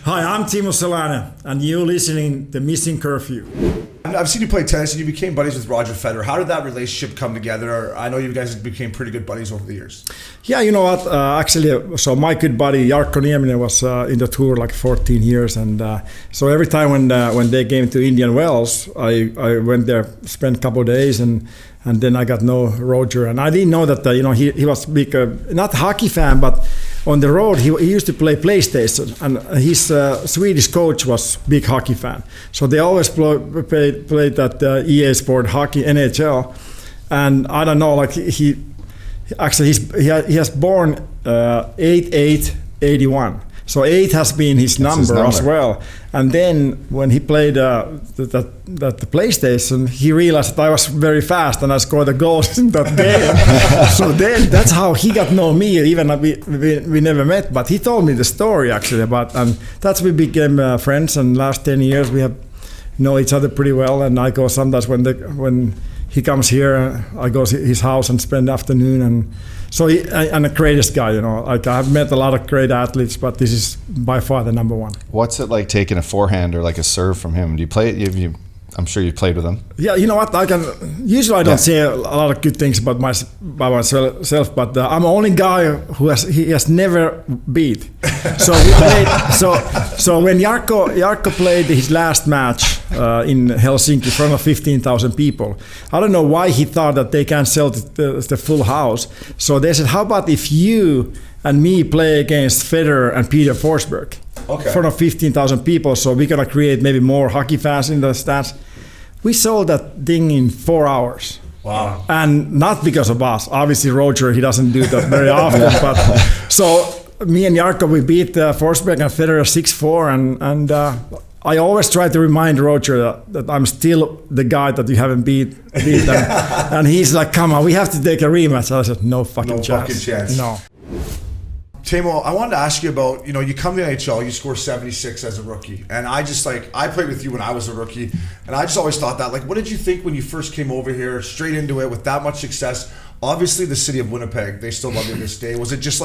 Hi, I'm Teemu Selanne, and you're listening to Missin Curfew. I've seen you play tennis, and you became buddies with Roger Federer. How did that relationship come together? I know you guys became pretty good buddies over the years. Yeah, you know what? Actually, so my good buddy Jarkko Nieminen was in the tour like 14 years, and so every time when they came to Indian Wells, I went there, spent a couple of days, and then I got to know Roger, and I didn't know that he was big, not hockey fan, but on the road he used to play PlayStation, and his Swedish coach was big hockey fan, so they always played that EA Sport hockey NHL, and I don't know, like he has born 8/8/81. So 8 has been his number as well. And then when he played the PlayStation, he realized that I was very fast and I scored the goals in that game. So then that's how he got to know me. Even we never met, but he told me the story actually about, and that's we became friends. And last 10 years we have know each other pretty well. And I go sometimes when he comes here, I go to his house and spend the afternoon. And so I'm the greatest guy, Like I've met a lot of great athletes, but this is by far the number one. What's it like taking a forehand or like a serve from him? Do you play it? I'm sure you've played with him. Yeah, you know what? Usually I don't say a lot of good things about myself, but I'm the only guy who has never beat. So we played. So when Jarkko played his last match in Helsinki in front of 15,000 people, I don't know why he thought that they can't sell the full house. So they said, how about if you and me play against Federer and Peter Forsberg? Okay. In front of 15,000 people, so we're gonna create maybe more hockey fans in the stands. We sold that thing in 4 hours. Wow. And not because of us. Obviously Roger, he doesn't do that very often. But so me and Jarkko, we beat Forsberg and Federer 6-4, and I always try to remind Roger that I'm still the guy that you haven't beat. And he's like, come on, we have to take a rematch. I said, no fucking chance. No. Teemu, I wanted to ask you about, you come to the NHL, you score 76 as a rookie. And I played with you when I was a rookie. And I just always thought that, what did you think when you first came over here, straight into it with that much success? Obviously, the city of Winnipeg, they still love you to this day. Was it just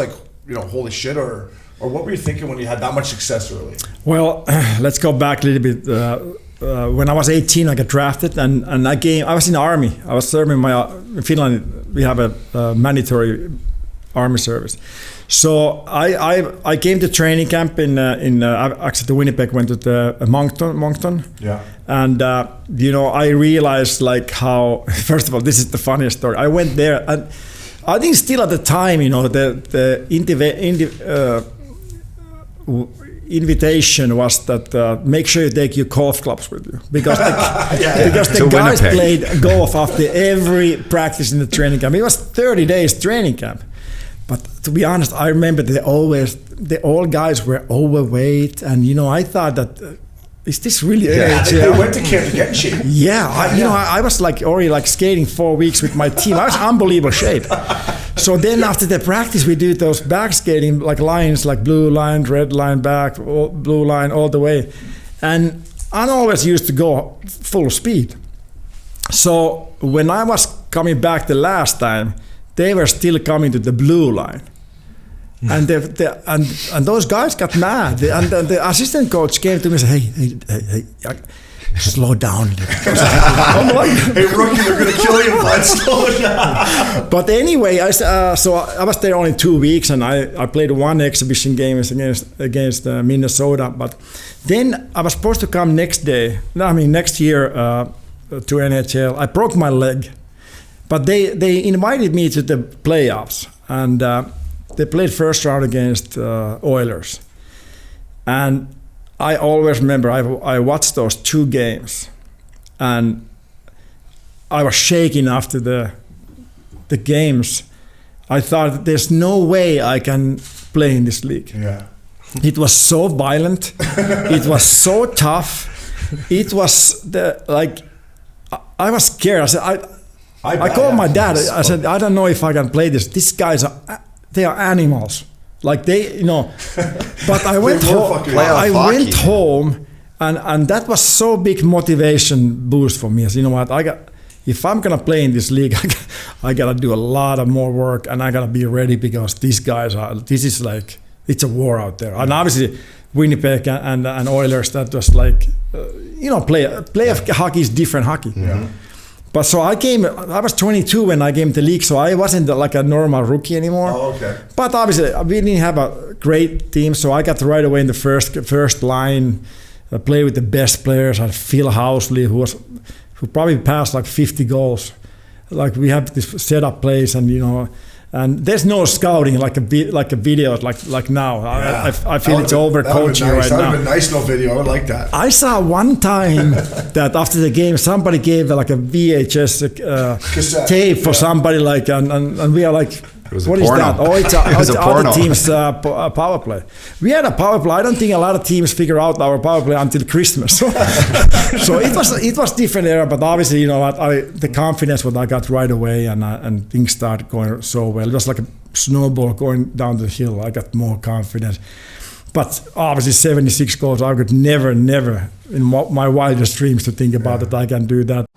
holy shit? Or what were you thinking when you had that much success early? Well, let's go back a little bit. When I was 18, I got drafted, and I was in the army. I was serving in Finland. We have a mandatory army service. So I came to training camp in actually to Winnipeg, went to the Moncton. Yeah. And I realized how, first of all, this is the funniest story. I went there, and I think still at the time, the invitation was that make sure you take your golf clubs with you, because the guys played golf after every practice in the training camp. It was 30 days training camp. But to be honest, I remember all guys were overweight, and I thought that is this really? They went to camp to get in shape. Yeah, I was already skating 4 weeks with my team. I was in unbelievable shape. So then after the practice, we do those back skating lines, blue line, red line, back, blue line, all the way, and I always used to go full speed. So when I was coming back the last time, they were still coming to the blue line. And and those guys got mad. And the assistant coach came to me and said, hey, slow down a little bit. I'm like, hey, rookie, they're going to kill you, bud. Slow down. But anyway, so I was there only 2 weeks, and I played one exhibition game against Minnesota. But then I was supposed to come next year to NHL. I broke my leg. But they invited me to the playoffs, and they played first round against Oilers. And I always remember I watched those 2 games, and I was shaking after the games. I thought that there's no way I can play in this league. Yeah. It was so violent. It was so tough. It was I was scared. I said I called my dad. I said, I don't know if I can play this. These guys they are animals. But I went home, and that was so big motivation boost for me. I said, what? If I'm gonna play in this league, I gotta do a lot of more work, and I gotta be ready, because these guys it's a war out there. And obviously, Winnipeg and Oilers. That was like, play of hockey is different hockey. Yeah. But so I was 22 when I came to the league, so I wasn't like a normal rookie anymore. Oh, okay. But obviously, we didn't have a great team, so I got right away in the first line. I played with the best players. I had Phil Housley, who probably passed like 50 goals. Like we have this setup plays, and there's no scouting like a video like now. Yeah. I feel it's over coaching right now. That would have been nice, no video. I would like that. I saw one time that after the game somebody gave like a VHS tape for somebody and we are like, what is that? Oh, it's other team's power play. We had a power play. I don't think a lot of teams figure out our power play until Christmas. So it was different era, but obviously the confidence what I got right away and things started going so well. It was like a snowball going down the hill. I got more confidence. But obviously 76 goals, I could never in my wildest dreams to think about that I can do that.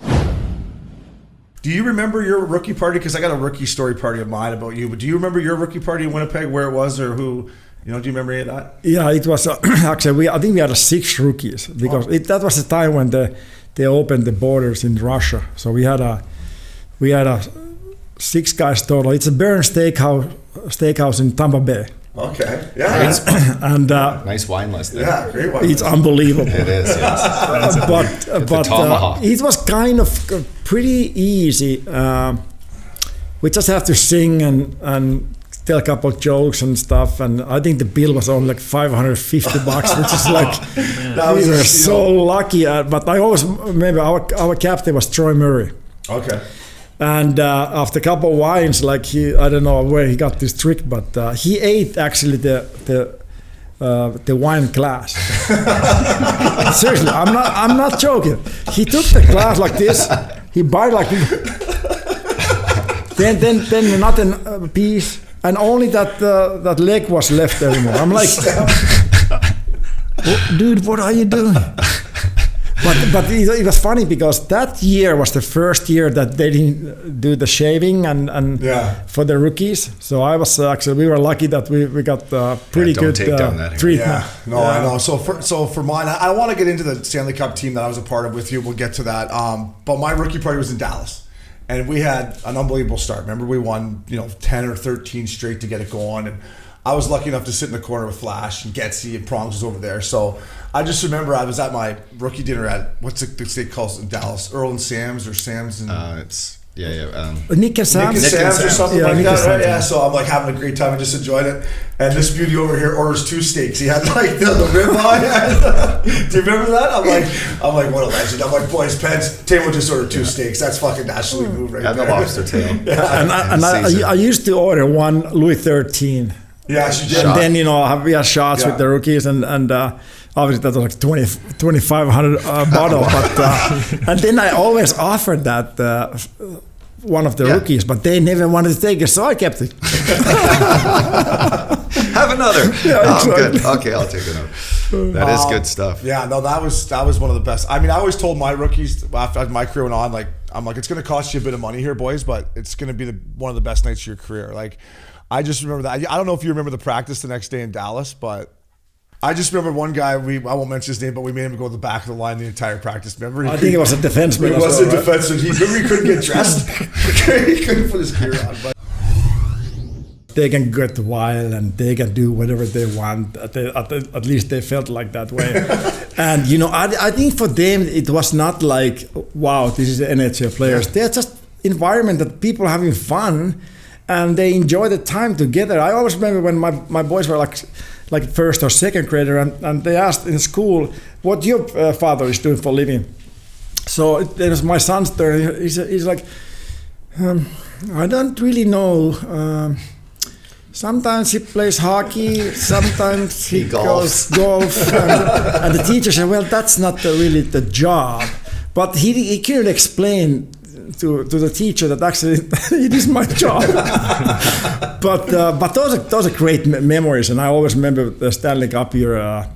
Do you remember your rookie party? Because I got a rookie story party of mine about you. But do you remember your rookie party in Winnipeg, where it was, or who? Do you remember any of that? Yeah, it was actually. I think we had 6 rookies because that was the time when they opened the borders in Russia. So we had a 6 guys total. It's a Burn Steakhouse in Tampa Bay. Okay. Yeah. And nice wine list there. Yeah, great wine. It's unbelievable. It is. Yes. But it was kind of pretty easy. We just have to sing and tell a couple of jokes and stuff. And I think the bill was only like $550, which is like we were so lucky. But I always remember our captain was Troy Murray. Okay. And after a couple of wines, like I don't know where he got this trick, but he ate actually the wine glass. Seriously, I'm not joking. He took the glass like this. He bite like then another piece, and only that leg was left anymore. I'm like, dude, what are you doing? But it was funny because that year was the first year that they didn't do the shaving and for the rookies. So I was we were lucky that we got pretty good treatment. Yeah, no, I know. So for mine, I want to get into the Stanley Cup team that I was a part of with you. We'll get to that. But my rookie party was in Dallas, and we had an unbelievable start. Remember, we won 10 or 13 straight to get it going, and I was lucky enough to sit in the corner with Flash and Getzlaf and Pronger was over there. So I just remember I was at my rookie dinner at what's the steak called in Dallas, Earl and Sam's or Sam's and Nick and Sam's or something like that, right? Yeah. Yeah. So I'm like having a great time. I just enjoyed it. And this beauty over here orders 2 steaks. He had like the ribeye. Do you remember that? I'm like, what a legend. I'm like, boys, Pence, Teemu just ordered 2 steaks. That's fucking nationally moved right there. And the lobster tail. Yeah. And I used to order one Louis 13. Yeah, she did. And then we had shots with the rookies and obviously that was like 2,500 bottle. But and then I always offered that one of the rookies, but they never wanted to take it, so I kept it. Have another. Yeah, exactly. Good. Okay, I'll take another. That is good stuff. Yeah, no, that was one of the best. I mean, I always told my rookies after my career went on, I'm like, it's going to cost you a bit of money here, boys, but it's going to be one of the best nights of your career. Like, I just remember that. I don't know if you remember the practice the next day in Dallas, but I just remember one guy, I won't mention his name, but we made him go to the back of the line the entire practice. Remember? I think it was a defenseman. It was a defenseman. He couldn't get dressed. He couldn't put his gear on. But they can get wild and they can do whatever they want. At least they felt like that way. And, I think for them, it was not like, wow, this is the NHL players. Yeah. They're just environment that people are having fun and they enjoy the time together. I always remember when my boys were like first or second grader, and they asked in school, what your father is doing for a living. So it was my son's turn. He's like, I don't really know. Sometimes he plays hockey, sometimes he goes golf. And the teacher said, well, that's not really the job. But he couldn't explain to the teacher that actually it is my job. but those are great memories, and I always remember the Stanley Cup year,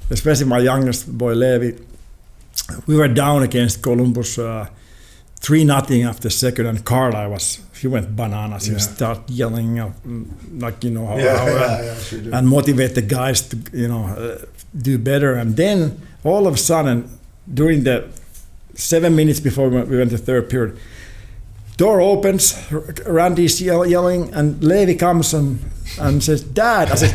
especially my youngest boy Levi. We were down against Columbus 3-0 after second, and Carla he went bananas. He started yelling, and motivate the guys to do better. And then all of a sudden, during the 7 minutes before we went to third period, door opens, Randy's yelling, and Levi comes and says, "Dad." I said,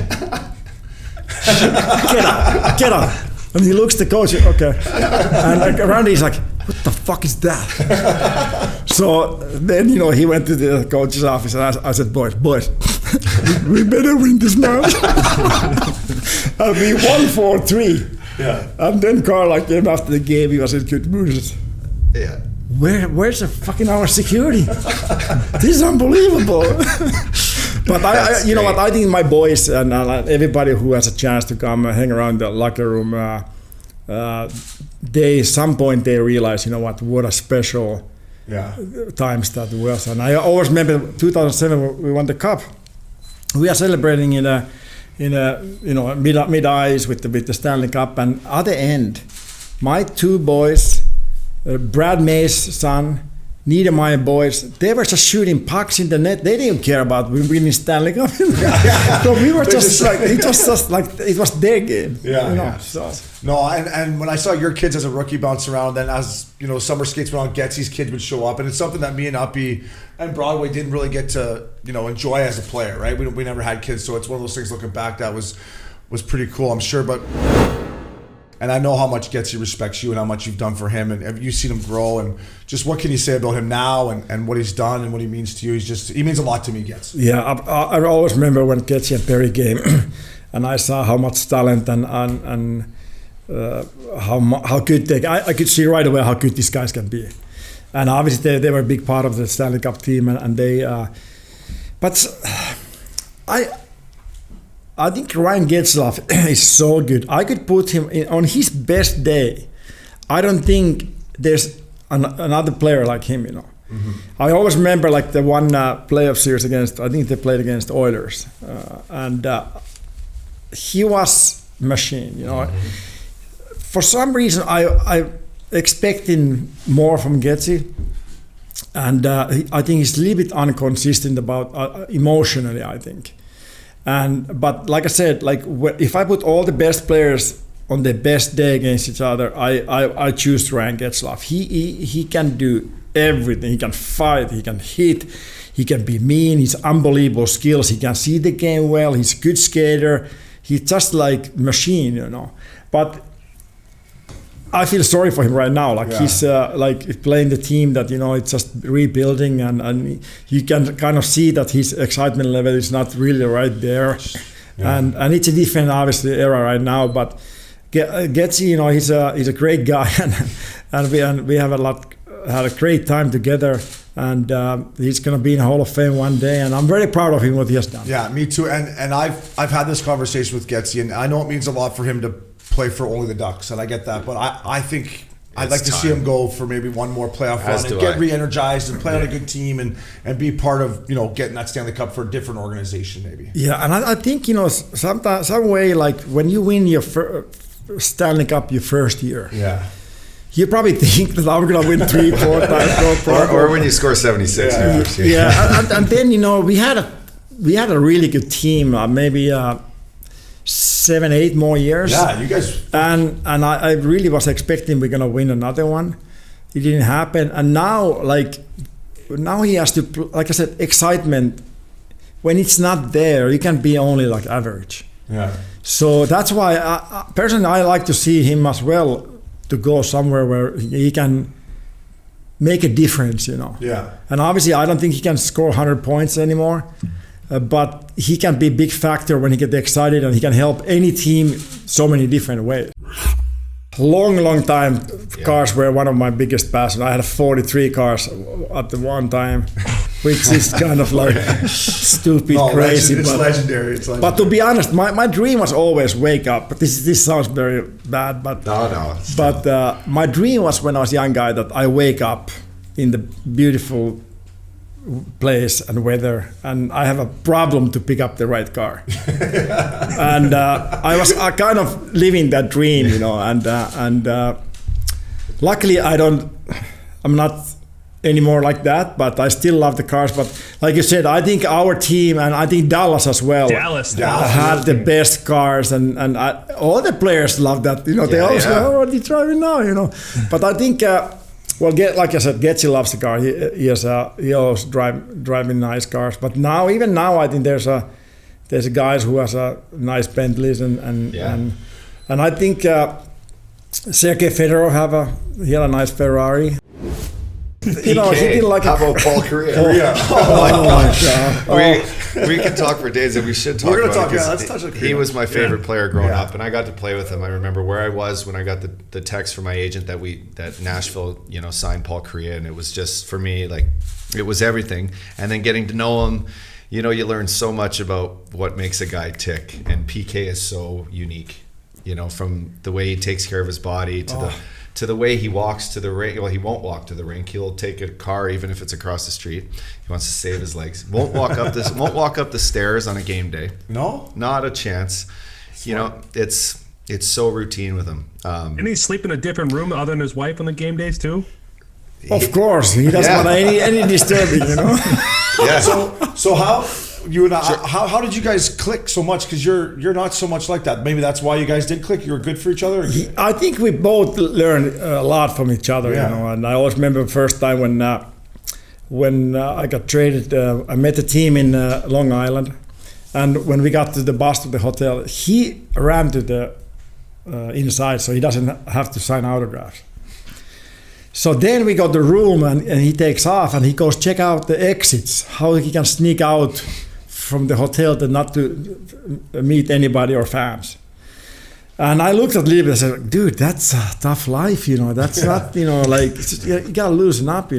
get up. And he looks at the coach, okay. And Randy's like, "What the fuck is that?" So then, he went to the coach's office, and I said, boys, we better win this match. And we won 4-3. Yeah. And then Carla came after the game, he was in good mood. Yeah. Where's the fucking our security? This is unbelievable. But I think my boys and everybody who has a chance to come hang around the locker room, some point they realize, what a special times that was. And I always remember 2007 we won the cup. We are celebrating in a mid-ice with the Stanley Cup, and at the end, my two boys, Brad May's son, Niedermeyer boys, they were just shooting pucks in the net. They didn't care about winning Stanley Cup. So we were just like, it was their game. Yeah. So. No, and when I saw your kids as a rookie bounce around, then as summer skates went on, Getsy's kids would show up, and it's something that me and Uppy and Broadway didn't really get to enjoy as a player, right? We never had kids, so it's one of those things looking back that was pretty cool, I'm sure. And I know how much Getsy respects you and how much you've done for him, and you've seen him grow. And just what can you say about him now and what he's done and what he means to you? He means a lot to me, Gets. Yeah, I always remember when Getsy at Pregame, and I saw how much talent and how good I could see right away how good these guys can be. And obviously they were a big part of the Stanley Cup team, and they. But I think Ryan Getzlaf is so good. I could put him on his best day. I don't think there's another player like him, Mm-hmm. I always remember like the one playoff series I think they played against Oilers. And he was machine, Mm-hmm. For some reason, I expecting more from Getsy. And I think he's a little bit inconsistent about emotionally, I think. But like I said, if I put all the best players on their best day against each other, I choose Ryan Getzlaf. He can do everything. He can fight. He can hit. He can be mean. He's unbelievable skills. He can see the game well. He's a good skater. He's just like machine, But I feel sorry for him right now. He's playing the team that it's just rebuilding, and you can kind of see that his excitement level is not really right there, and it's a different obviously era right now. But Getsy, he's a great guy, and we have had a great time together, and he's going to be in the Hall of Fame one day, and I'm very proud of him what he has done. Yeah, me too. And I've had this conversation with Getsy, and I know it means a lot for him to play for only the Ducks, and I get that, but I think I'd like to see him go for maybe one more playoff run and get re-energized and play on a good team and be part of getting that Stanley Cup for a different organization maybe. Yeah, and I think some way like when you win your Stanley Cup your first year. Yeah. You probably think that I'm going to win 3-4 times. Or when you score 76. Yeah. And then we had a really good team. Maybe 7-8 more years. Yeah, you guys. And I really was expecting we're gonna win another one. It didn't happen. And now he has to, like I said, excitement. When it's not there, you can be only like average. Yeah. So that's why personally I like to see him as well to go somewhere where he can make a difference. Yeah. And obviously I don't think he can score 100 points anymore. But he can be a big factor when he gets excited, and he can help any team so many different ways. Long time, cars were one of my biggest passions. I had 43 cars at the one time, which is kind of like stupid, crazy. It's legendary. It's legendary. But to be honest, my dream was always wake up. But this sounds very bad, but No. But my dream was when I was a young guy that I wake up in the beautiful place and weather, and I have a problem to pick up the right car. And I was kind of living that dream, and luckily I'm not anymore like that, but I still love the cars. But like you said, I think our team and I think Dallas as well had the best cars, and all the players love that. They always go, "Oh, what are you driving now?" But I think, like I said, Getzlaf loves the car. He always driving nice cars. But even now, I think there's a guys who has a nice Bentleys and I think Sergei Federer he had a nice Ferrari. He didn't like How about Paul Kariya? We can talk for days, and we should talk about it. Let's touch on Kariya. He was my favorite player growing up, and I got to play with him. I remember where I was when I got the text from my agent that Nashville, signed Paul Kariya, and it was just for me like it was everything. And then getting to know him, you learn so much about what makes a guy tick, and PK is so unique. From the way he takes care of his body to the way he walks to the rink. Well, he won't walk to the rink. He'll take a car even if it's across the street. He wants to save his legs. Won't walk up the stairs on a game day. No? Not a chance. Smart. It's so routine with him. And he sleep in a different room other than his wife on the game days too? Of course. He doesn't want any disturbing, Yeah. So how you and how did you guys click so much? Because you're not so much like that. Maybe that's why you guys did click. You were good for each other. I think we both learned a lot from each other, And I always remember the first time when I got traded. I met the team in Long Island, and when we got to the bus to the hotel, he ran to the inside, so he doesn't have to sign autographs. So then we got the room, and he takes off, and he goes check out the exits, how he can sneak out from the hotel not to meet anybody or fans. And I looked at Liv and said, dude, that's a tough life, That's not, like, you gotta loosen up,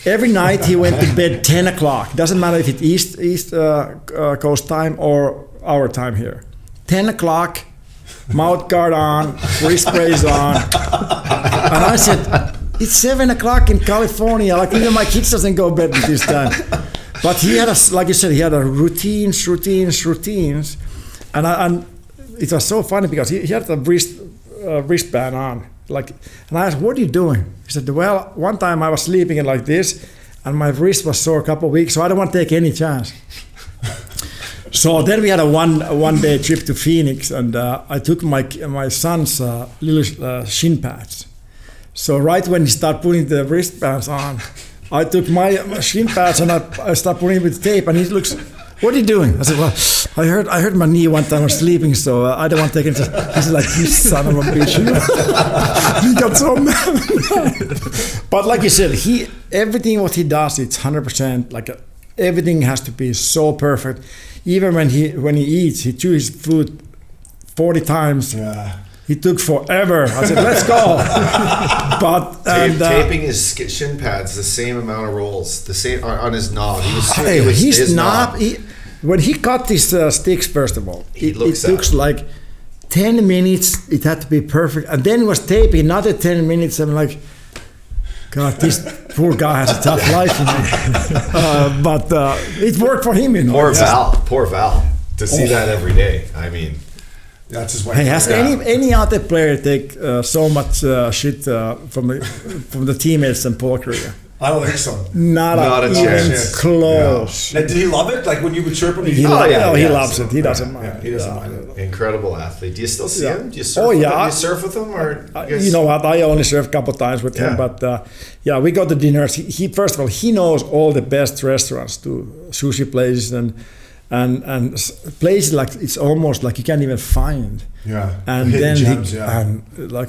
Every night he went to bed 10 o'clock. Doesn't matter if it's East Coast time or our time here. 10 o'clock, mouth guard on, wrist brace on. And I said, it's 7 o'clock in California. Like even my kids doesn't go to bed at this time. But he had like you said, he had routines. And it was so funny because he had the wristband on. And I asked, what are you doing? He said, well, one time I was sleeping like this and my wrist was sore a couple of weeks, so I don't want to take any chance. So then we had a one day trip to Phoenix, and I took my son's little shin pads. So right when he started putting the wristbands on, I took my shin pads and I started putting it with tape, and he looks, what are you doing? I said, well, I hurt my knee one time I was sleeping, so I don't want to take it. He said, like, you son of a bitch. He got so mad. But like you said, everything what he does, it's 100%. Like everything has to be so perfect. Even when he eats, he chews his food 40 times. Yeah. He took forever. I said, let's go. But taping his shin pads the same amount of rolls, the same on his knob. His knob. When he cut his sticks, first of all, it took like 10 minutes. It had to be perfect, and then it was taping another 10 minutes. I'm like, God, this poor guy has a tough life. But it worked for him, Poor Val. To see that every day. I mean. That's his way. Hey, has any other player take so much shit from the teammates than Paul Kariya? I don't think so. Not a chance. Close. Yeah. Did he love it? Like when you would chirp him? He loves it. He doesn't mind. Yeah, he doesn't mind it. Incredible athlete. Do you still see him? Do you surf you surf with him? Or you know what? I only surfed a couple of times with him. But we go to dinners. He first of all, he knows all the best restaurants too, sushi places and places like it's almost like you can't even find. Yeah. And then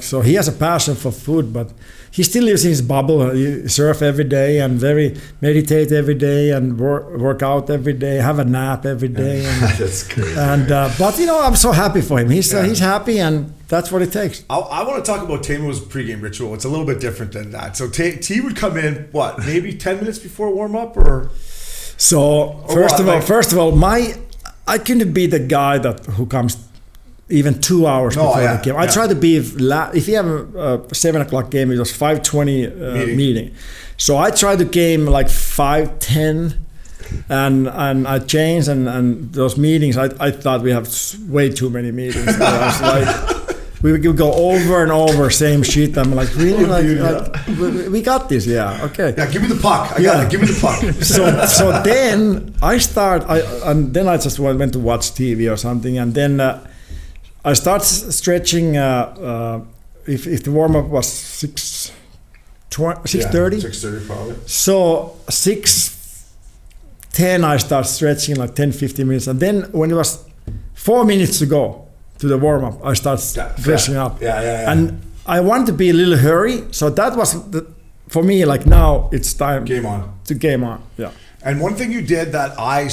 so he has a passion for food, but he still lives in his bubble. He surf every day and meditate every day and work out every day, have a nap every day. And, that's crazy. And but I'm so happy for him. He's happy, and that's what it takes. I want to talk about Teemu's pregame ritual. It's a little bit different than that. So T would come in maybe 10 minutes before warm up, or. So first of all, I couldn't be the guy who comes even 2 hours before the game. I try to be if you have a 7 o'clock game, it was 5:20 meeting. So I try to game like 5:10, and I changed and those meetings. I thought we have way too many meetings. I was like, we would go over and over same shit. I'm like, really? We got this, yeah, okay. Yeah, give me the puck. I got it. Give me the puck. So then I just went to watch TV or something, and then I start stretching. If the warm up was 6:30. 6:30 probably. So 6:10 I start stretching like 10-15 minutes, and then when it was 4 minutes to go to the warm up, I start dressing up. Yeah. And I wanted to be a little hurry, so that was for me like now it's time Game on. to game on. Yeah. And one thing you did that I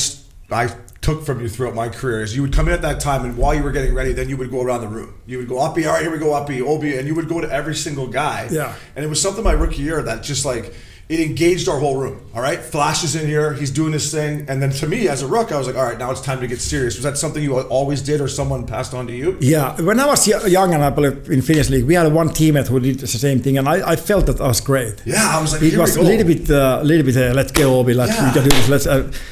took from you throughout my career is you would come in at that time, and while you were getting ready, then you would go around the room. You would go uppy, all right, here we go, uppy, Obi, and you would go to every single guy. Yeah. And it was something my rookie year that just like, it engaged our whole room. All right, Flash is in here, he's doing this thing, and then to me as a rook, I was like, all right, now it's time to get serious. Was that something you always did, or someone passed on to you? Yeah, when I was young and I played in Finnish League, we had one teammate who did the same thing, and I felt that was great. Yeah, I was like, it was a little bit, let's go, Obi, we can do this.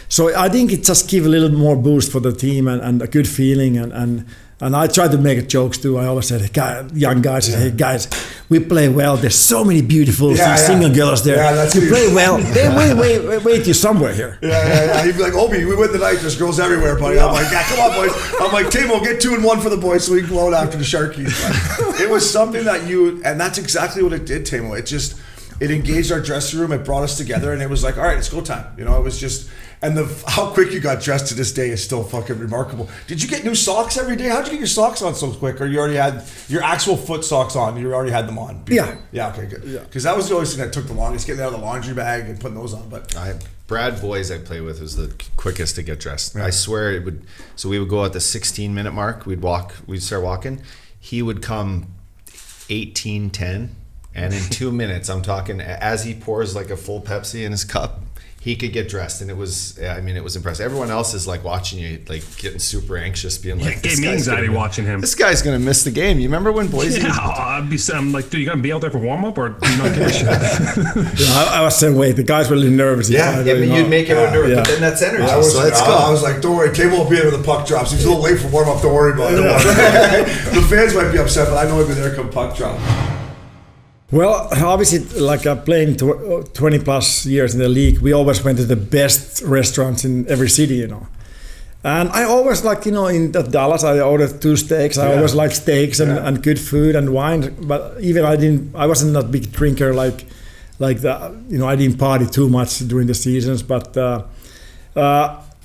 So I think it just give a little more boost for the team and a good feeling, and I try to make jokes too. I always said, young guys, hey guys, we play well. There's so many beautiful single girls there. Yeah, that's you play well. They wait you somewhere here. Yeah. He'd be like, Obi, we win the night. There's girls everywhere, buddy. I'm like, come on, boys. I'm like, Teemu, get 2-1 for the boys so we can go out after the Sharkies. But it was something that and that's exactly what it did, Teemu. It engaged our dressing room. It brought us together, and it was like, all right, it's go time. It was just. And how quick you got dressed to this day is still fucking remarkable. Did you get new socks every day? How'd you get your socks on so quick? Or you already had your actual foot socks on? You already had them on? Yeah. Yeah, okay, good. Because that was the only thing that took the longest, getting out of the laundry bag and putting those on. But Brad Boys I play with was the quickest to get dressed. Yeah. I swear it would. So we would go at the 16-minute mark. We'd start walking. He would come 18:10, and in 2 minutes, I'm talking as he pours like a full Pepsi in his cup, he could get dressed, and it was impressive. Everyone else is like watching you, like getting super anxious, being like, it gave me anxiety watching him. This guy's gonna miss the game. You remember when Boise? Yeah, I'm like, dude, you gonna be out there for warm up, or do you not give a shit? I was the same way. The guys were a little nervous. You'd make everyone nervous, but then that's energy. So let's go. I was like, don't worry, Teemu will be there when the puck drops. He's a little late for warm up. Don't worry about it. The fans might be upset, but I know he'll be there come puck drop. Well, obviously, like playing 20 plus years in the league, we always went to the best restaurants in every city, And I always in Dallas, I ordered 2 steaks. I always liked steaks and good food and wine. But even I wasn't a big drinker like that. I didn't party too much during the seasons. But that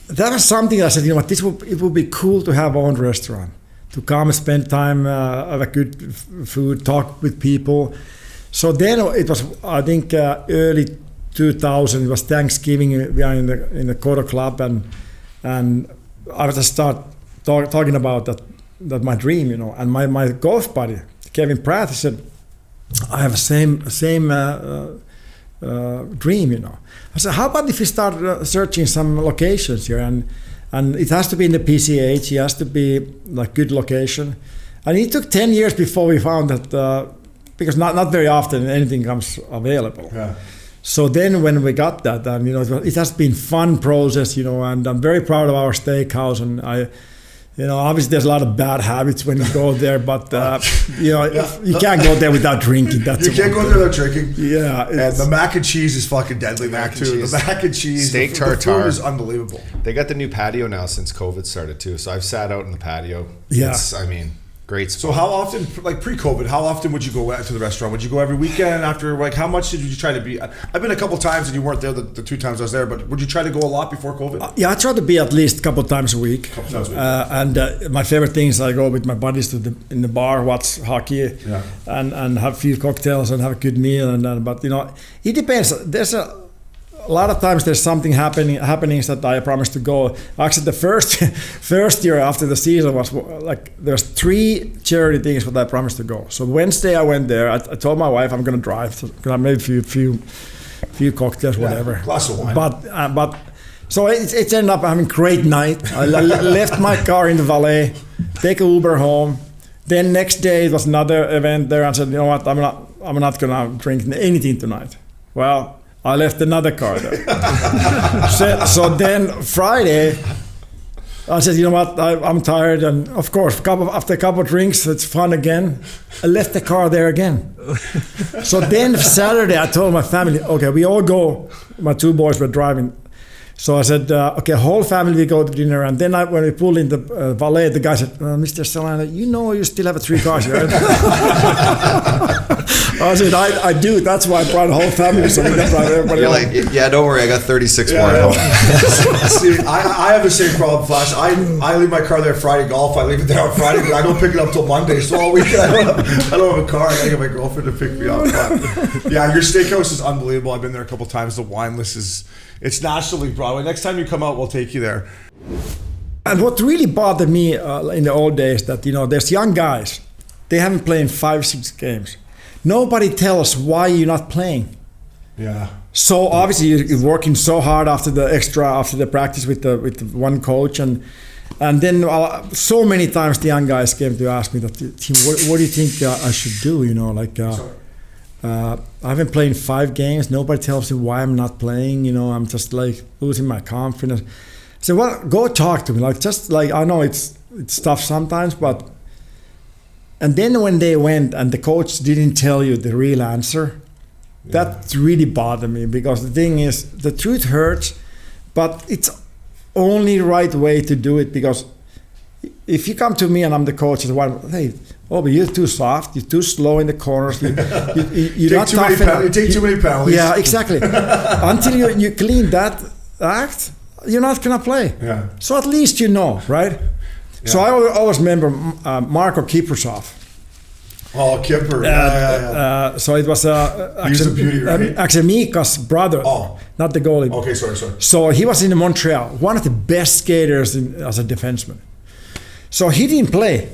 was something I said, it would be cool to have our own restaurant, to come spend time, have a good food, talk with people. So then it was, I think, early 2000. It was Thanksgiving. We are in the Koto Club, and I was just talking about that my dream, And my golf buddy Kevin Pratt, he said, I have the same dream, I said, how about if we start searching some locations here, and it has to be in the PCH. It has to be like good location, and it took 10 years before we found that. Because not very often anything comes available. Yeah. So then when we got that, it has been fun process, and I'm very proud of our steakhouse. And obviously there's a lot of bad habits when you go there, but you can't go there without drinking. You can't go there without drinking. Yeah. And the mac and cheese is fucking deadly there too. The mac and cheese, steak tartare, the food is unbelievable. They got the new patio now since COVID started too. So I've sat out in the patio. Yeah. Great spot. So how often, like pre-COVID, how often would you go to the restaurant? Would you go every weekend after, how much did you try to be? I've been a couple times and you weren't there the 2 times I was there, but would you try to go a lot before COVID? I try to be at least a couple times a week. And my favorite thing is I go with my buddies in the bar, watch hockey, and have a few cocktails and have a good meal. But it depends. There's a lot of times there's something happenings that I promised to go. Actually, the first year after the season was like there's 3 charity things that I promised to go. So Wednesday I went there. I told my wife I'm gonna drive. So maybe a few cocktails, whatever. Glass of wine. But so it's ended up having a great night. I left my car in the valet, take an Uber home. Then next day it was another event there. And said, what? I'm not gonna drink anything tonight. Well, I left another car there. so then Friday, I said, you know what, I'm tired, and of course, after a couple of drinks, it's fun again. I left the car there again. So then Saturday, I told my family, okay, we all go. My 2 boys were driving. So I said, okay, whole family, we go to dinner. And then when we pulled in the valet, the guy said, Mr. Selanne, you still have 3 cars here. I said, I do. That's why I brought the whole family. So we can drive everybody. You're like, yeah, don't worry, I got 36 more at home. See, I have the same problem, Flash. I leave my car there Friday golf. I leave it there on Friday, but I don't pick it up till Monday. So all weekend, I don't have a car. I gotta get my girlfriend to pick me up. But yeah, your steakhouse is unbelievable. I've been there a couple times. The wine list it's National League Broadway. Next time you come out, we'll take you there. And what really bothered me in the old days that, there's young guys. They haven't played in 5-6 games. Nobody tells why you're not playing. Yeah. So obviously you're working so hard after the practice with the one coach, and then so many times the young guys came to ask me that, what do you think I should do? I haven't played in 5 games. Nobody tells me why I'm not playing. I'm just like losing my confidence. I said, well, go talk to me. I know it's tough sometimes, but. And then when they went and the coach didn't tell you the real answer, that really bothered me, because the thing is, the truth hurts, but it's only right way to do it. Because if you come to me and I'm the coach, and hey, Obi, you're too soft, you're too slow in the corners, you're not tough enough. You take too many penalties. Yeah, exactly. Until you clean that act, you're not gonna play. Yeah. So at least right? Yeah. So I always remember Marko Kiprusov. Oh, Kipper. So it was he was a beauty, right? actually Mika's brother, not the goalie. Okay, sorry. So he was in Montreal, one of the best skaters as a defenseman. So he didn't play.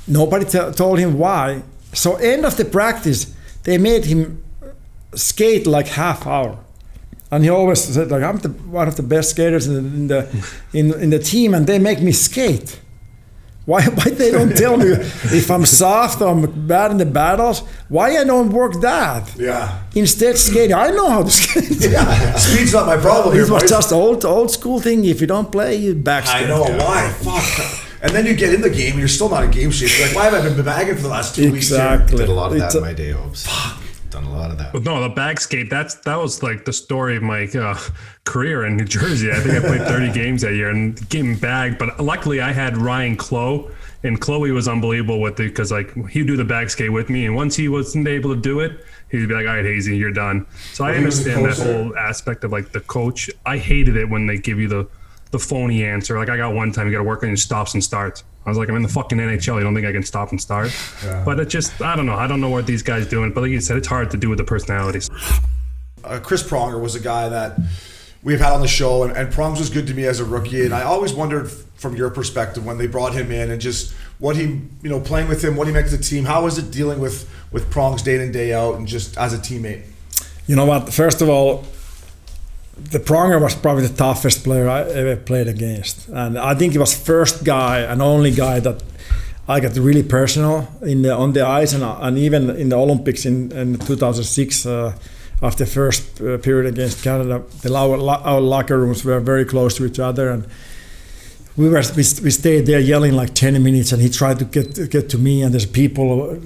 Nobody told him why. So end of the practice, they made him skate like half hour. And he always said, I'm one of the best skaters in the team, and they make me skate. Why they don't tell me if I'm soft or I'm bad in the battles? Why I don't work that? Yeah. Instead, skating. I know how to skate. Yeah. Speed's not my problem. It was just old school thing. If you don't play, you backskate. I know why. Fuck. And then you get in the game and you're still not in game shape. You're like, why have I been bagging for the last 2 weeks? Exactly. Did a lot of that in my day, Obes. Fuck. Done a lot of that. But no, the bag skate, that was like the story of my career in New Jersey. I think I played 30 games that year and getting bagged. But luckily I had Ryan Clough, and Chloe was unbelievable with it, because he'd do the bag skate with me, and once he wasn't able to do it, he'd be like, all right, Hazy, you're done. So I understand that whole aspect of the coach. I hated it when they give you the phony answer. I got one time, you got to work on your stops and starts. I was like, I'm in the fucking NHL. You don't think I can stop and start? Yeah. But it just, I don't know. I don't know what these guys doing. But like you said, it's hard to do with the personalities. Chris Pronger was a guy that we've had on the show, and Prongs was good to me as a rookie. And I always wondered, from your perspective, when they brought him in and just what he, playing with him, what he meant to the team. How was it dealing with Prongs day in and day out, and just as a teammate? You know what? First of all, the Pronger was probably the toughest player I ever played against, and I think he was first guy and only guy that I got really personal on the ice, and even in the Olympics in 2006 after the first period against Canada, our locker rooms were very close to each other, and we stayed there yelling like 10 minutes, and he tried to get to me, and there's people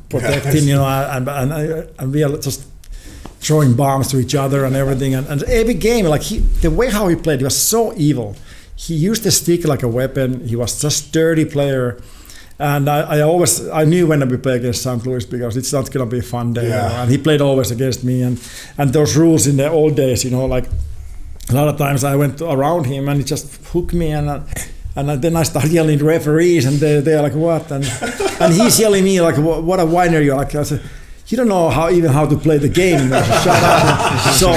protecting, and we are just throwing bombs to each other and everything, and every game, the way how he played, he was so evil. He used the stick like a weapon. He was just dirty player, and I knew when we play against St. Louis, because it's not gonna be a fun day. Yeah. And he played always against me, and those rules in the old days, like a lot of times I went around him and he just hooked me, and then I started yelling at referees, and they're like, what? And he's yelling at me like, what a whiner you're. Like, I said, you don't know how to play the game. Shut up. So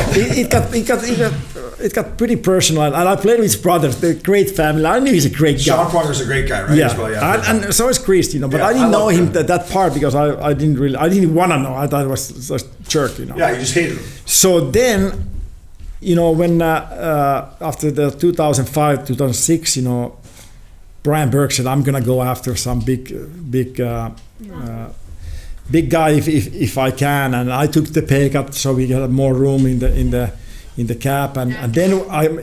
it got pretty personal, and I played with his brothers. They're a great family. I knew he's a great guy. Sean Pronger's a great guy, right? Yeah, as well, yeah. And so is Chris, but I didn't know him that part, because I didn't want to know. I thought it was a jerk, Yeah, you just hated him. So then, when after the 2005, 2006, Brian Burke said, I'm gonna go after some big guy if I can, and I took the pay cut so we got more room in in the cap, and then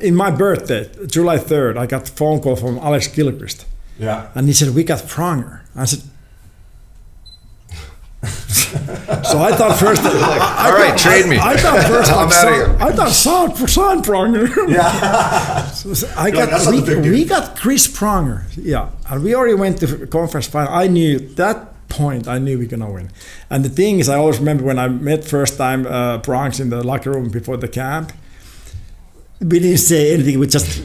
in my birthday, July 3rd, I got a phone call from Alex Gilchrist. Yeah. And he said, we got Pronger. I said, so I thought first, all right, trade me. I thought first, I'm out of here. I thought sign Pronger. Yeah. So we got Chris Pronger. Yeah, and we already went to the conference final. I knew that point. I knew we were gonna win. And the thing is, I always remember when I met first time Pronger in the locker room before the camp. We didn't say anything. We just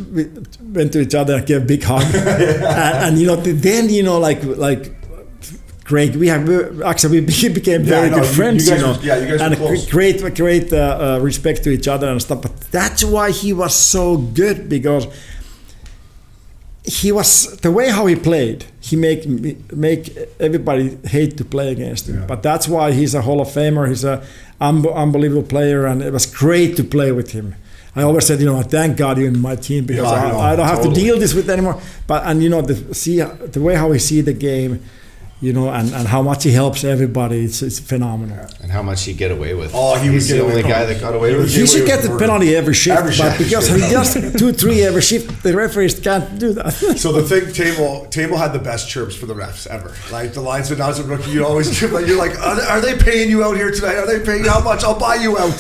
went to each other and gave a big hug. and then like. Great. We became very good friends, you guys and were close. great respect to each other and stuff. But that's why he was so good, because he was the way how he played. He make everybody hate to play against him. Yeah. But that's why he's a Hall of Famer. He's a unbelievable player, and it was great to play with him. I always said, thank God you're in my team, because I don't have to deal this with anymore. But the way how he see the game. And how much he helps everybody, it's phenomenal. And how much he get away with. Oh, he's the only guy that got away with it. He should get the penalty every shift, but because he just 2-3 every shift, the referees can't do that. So the thing, Teemu had the best chirps for the refs ever. Like the linesman, now as a rookie, you always chirp. Like, you're like, are they paying you out here tonight? Are they paying you how much? I'll buy you out.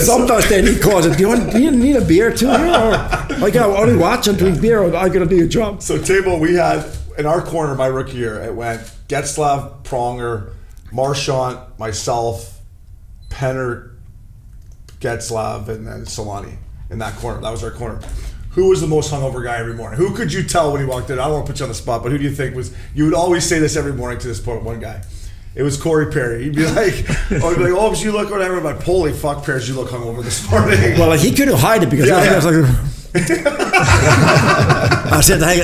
Sometimes they need calls. Do you need a beer too? Or I got only watch and drink beer, or I gotta do your job. So Teemu, we had. In our corner, my rookie year, it went Getzlaf, Pronger, Marchand, myself, Penner, Getzlaf, and then Selanne in that corner. That was our corner. Who was the most hungover guy every morning? Who could you tell when he walked in? I don't want to put you on the spot, but who do you think was? You would always say this every morning to this one guy. It was Corey Perry. He'd be like, oh, you look whatever. I'm like, holy fuck, Perry, you look hungover this morning. Well, he couldn't hide it because he was like. I said, hey,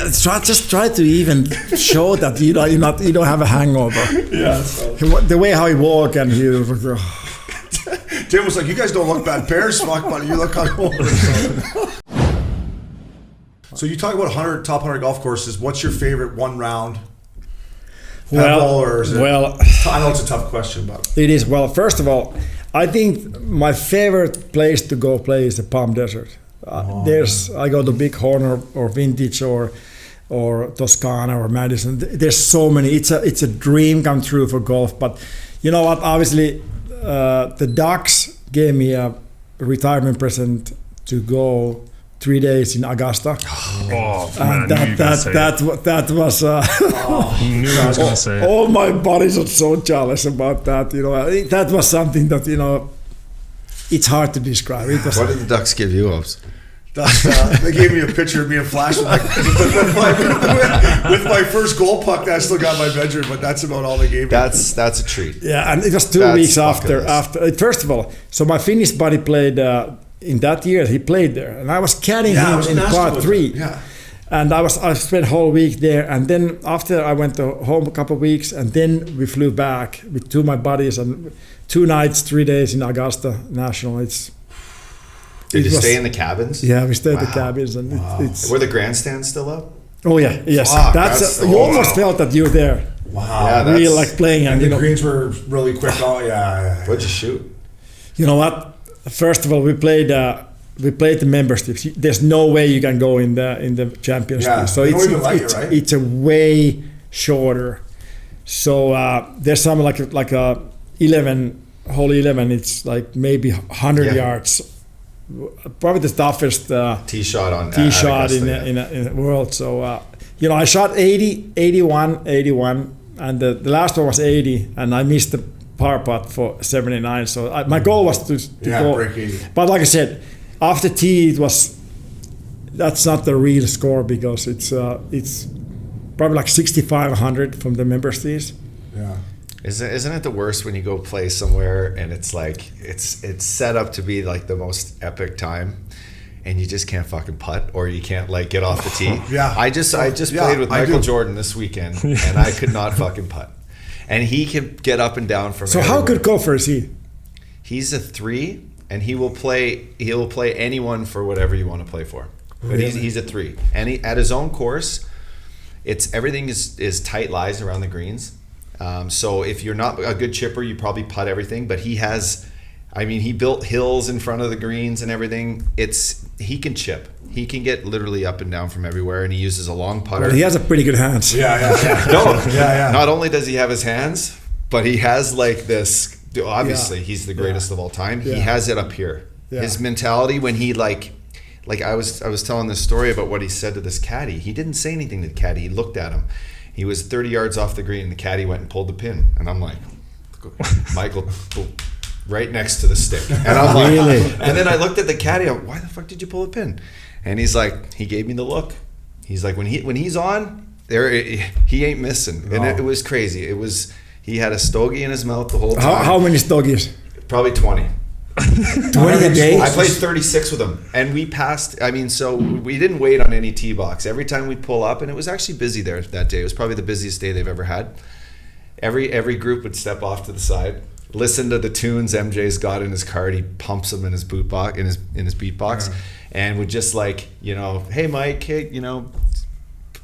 just try to even show that you don't have a hangover. Yeah. The way how he walked, and he was like, Tim was like, you guys don't look bad. Pears, fuck, buddy, you look hungover. So you talk about top 100 golf courses. What's your favorite one round? Well, I know it's a tough question, but it is. Well, first of all, I think my favorite place to go play is the Palm Desert. I go to Bighorn or Vintage or Toscana or Madison. There's so many. It's a dream come true for golf. But you know what? Obviously, the Ducks gave me a retirement present to go 3 days in Augusta. Oh man, that was. Knew I was gonna say. All my buddies are so jealous about that. That was something that it's hard to describe. What did the Ducks give you, Obs? They gave me a picture of me in flash with my first goal puck that I still got in my bedroom, but that's about all they gave me. That's a treat. Yeah, and it was 2 weeks after. First of all, so my Finnish buddy played in that year. He played there, and I was caddying him in part 3. Yeah. And I spent a whole week there, and then after I went home a couple of weeks, and then we flew back with 2 of my buddies, and 2 nights, 3 days in Augusta National. Did you stay in the cabins? Yeah, we stayed in the cabins, and were the grandstands still up? Oh yeah, yes. Fuck, you almost felt that you were there. Wow. Yeah, really like playing, and the greens were really quick. Oh yeah. What'd you shoot? You know what? First of all, we played the memberships. There's no way you can go in the championship. Yeah, so it's a way shorter. So there's some like a 11 hole 11. It's like maybe 100 yards. Probably the toughest tee shot in the world. So I shot 80, 81, 81, and the last one was 80, and I missed the par putt for 79. So my goal was to go break 80. But like I said, after tee that's not the real score, because it's probably like 6,500 from the members fees. Yeah. Isn't it the worst when you go play somewhere and it's like it's set up to be like the most epic time, and you just can't fucking putt, or you can't like get off the tee? Yeah. I just played with Michael Jordan this weekend, and I could not fucking putt, and he can get up and down from. So everywhere. How good golfer is he? He's a 3, and he'll play anyone for whatever you want to play for. But Really? he's a 3, and at his own course, everything is tight lies around the greens. So if you're not a good chipper, you probably putt everything. But he has I mean, he built hills in front of the greens and everything. He can chip. He can get literally up and down from everywhere, and he uses a long putter. Well, he has a pretty good hands. Not only does he have his hands, but he has like this. Obviously, he's the greatest of all time. He has it up here. His mentality when he like I was telling this story about what he said to this caddy. He didn't say anything to the caddy. He looked at him. He was 30 yards off the green, and the caddy went and pulled the pin. And I'm like, Michael, right next to the stick. And I'm like, really? And then I looked at the caddy. I'm, why the fuck did you pull the pin? And he's like, he gave me the look. He's like, when he's on, he ain't missing. And it was crazy. He had a stogie in his mouth the whole time. How many stogies? Probably 20. 20 a day? I played 36 with him, and we passed. I mean, so we didn't wait on any tee box. Every time we'd pull up, and it was actually busy there that day. It was probably the busiest day they've ever had. Every group would step off to the side, listen to the tunes MJ's got in his card. He pumps them in his boot box, in his beatbox, and would just like, hey Mike, hey,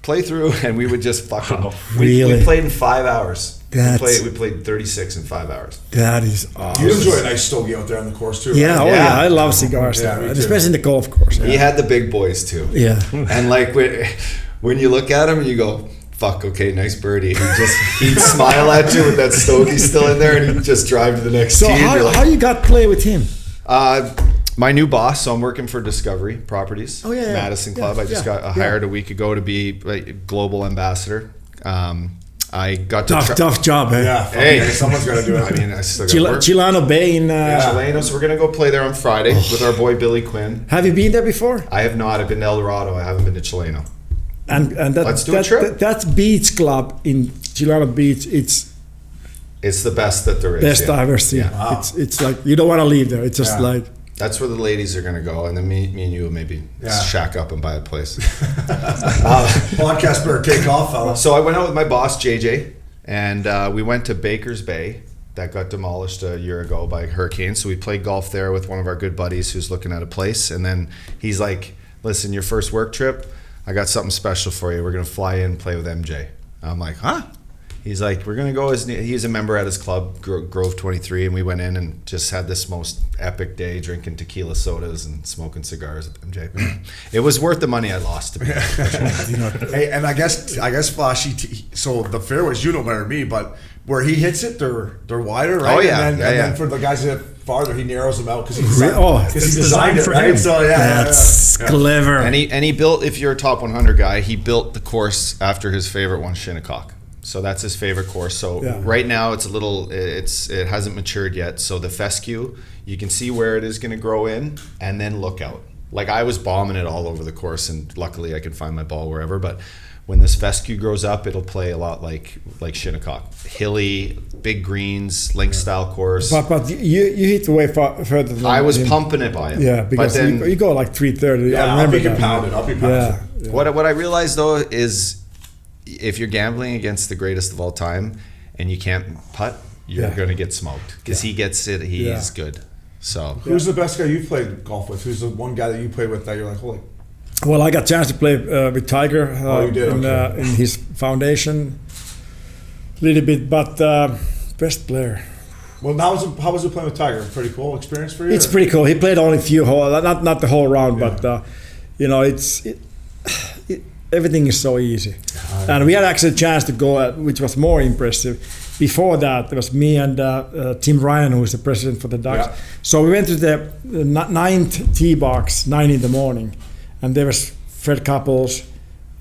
play through, and we would just fuck them. Really? We played in 5 hours. We played 36 in 5 hours. That is awesome. You enjoy a nice stogie out there on the course too. Yeah, right? I love cigars, especially in the golf course. He had the big boys too. Yeah. And like when you look at him, you go, fuck, okay, nice birdie. He'd smile at you with that stogie still in there, and he'd just drive to the next tee. So how you got play with him? My new boss, so I'm working for Discovery Properties, Madison Club. I just got hired a week ago to be like global ambassador. I got to tough job, eh? Yeah, hey, someone's got to do it. I mean, I still got to work. Chilano Bay in Chilano, so we're gonna go play there on Friday with our boy Billy Quinn. Have you been there before? I have not. I've been to El Dorado. I haven't been to Chilano. And Let's do a trip. That beach club in Chilano Beach, it's the best that there is. Best I've ever seen. Yeah. Wow. It's like you don't want to leave there. It's just like. That's where the ladies are going to go, and then me and you will maybe shack up and buy a place. Podcast better take off, fella. So I went out with my boss, JJ, and we went to Baker's Bay. That got demolished a year ago by hurricane. So we played golf there with one of our good buddies who's looking at a place. And then he's like, listen, your first work trip, I got something special for you. We're going to fly in and play with MJ. I'm like, huh? He's like, we're going to go. He's a member at his club, Grove 23, and we went in and just had this most epic day drinking tequila sodas and smoking cigars with MJ. It was worth the money I lost to be Hey, and I guess Flashy, so the fairways, you know better than me, but where he hits it, they're wider, right? Oh, yeah. And then for the guys that farther, he narrows them out because he It's designed it, right? him. So, That's clever. And he built, if you're a top 100 guy, he built the course after his favorite one, Shinnecock. So that's his favorite course. So right now it's it hasn't matured yet. So the fescue, you can see where it is going to grow in, and then look out. Like I was bombing it all over the course, and luckily I can find my ball wherever. But when this fescue grows up, it'll play a lot like Shinnecock, hilly, big greens, link style course. But you hit way further than I was pumping it by him. Yeah, because but then, you go like 330. Yeah, I remember I'll be pounded. Yeah. What I realized though is, if you're gambling against the greatest of all time and you can't putt, you're going to get smoked because he gets it. He's good. So who's the best guy you've played golf with? Who's the one guy that you played with that you're like, holy? Well, I got a chance to play with Tiger you did? in his foundation a little bit, but best player. Well, how was it playing with Tiger? Pretty cool experience for you? It's pretty cool. He played only a few holes, not the whole round, but everything is so easy. And we had actually a chance to go, which was more impressive. Before that, it was me and Tim Ryan, who is the president for the Ducks. Yeah. So we went to the 9th tee box, 9 in the morning. And there was Fred Couples,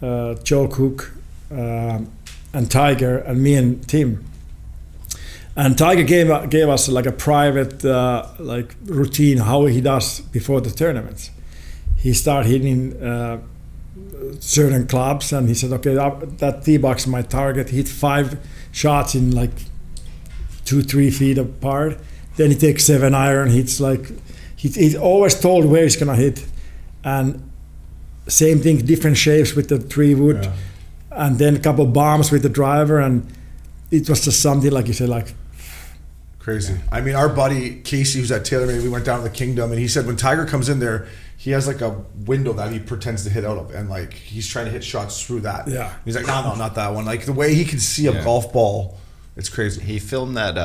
Joe Cook, and Tiger, and me and Tim. And Tiger gave us like a private routine, how he does before the tournaments. He started hitting certain clubs, and he said, okay, that tee box is my target. He hit 5 shots in like 2-3 feet apart. Then he takes 7 iron, hits like, he's always told where he's gonna hit. And same thing, different shapes with the 3 wood, and then a couple bombs with the driver, and it was just something, like you said, like crazy. I mean, our buddy Casey, who's at TaylorMade, we went down to the Kingdom, and he said when Tiger comes in there, he has like a window that he pretends to hit out of, and like he's trying to hit shots through that. Yeah. He's like, no, not that one. Like the way he can see a golf ball It's crazy. He filmed that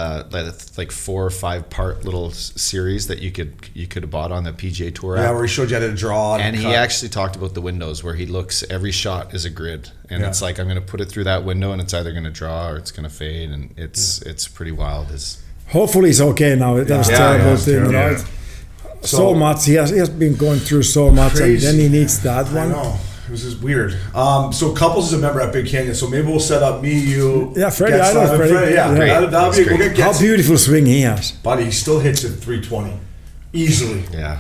like 4 or 5 part little series that you could have bought on the PGA Tour app. Yeah, where he showed you how to draw. And he actually talked about the windows where he looks, every shot is a grid. And it's like, I'm going to put it through that window and it's either going to draw or it's going to fade. And it's pretty wild. Hopefully he's okay now. That was terrible thing, you know. So much. He has been going through so much, crazy. And then he needs that one. I know. It was just weird. So Couples is a member at Big Canyon. So maybe we'll set up me, you, Freddie. I know Freddie. Yeah, that'll be great. How beautiful swing he has. Buddy, he still hits at 320 easily. Yeah.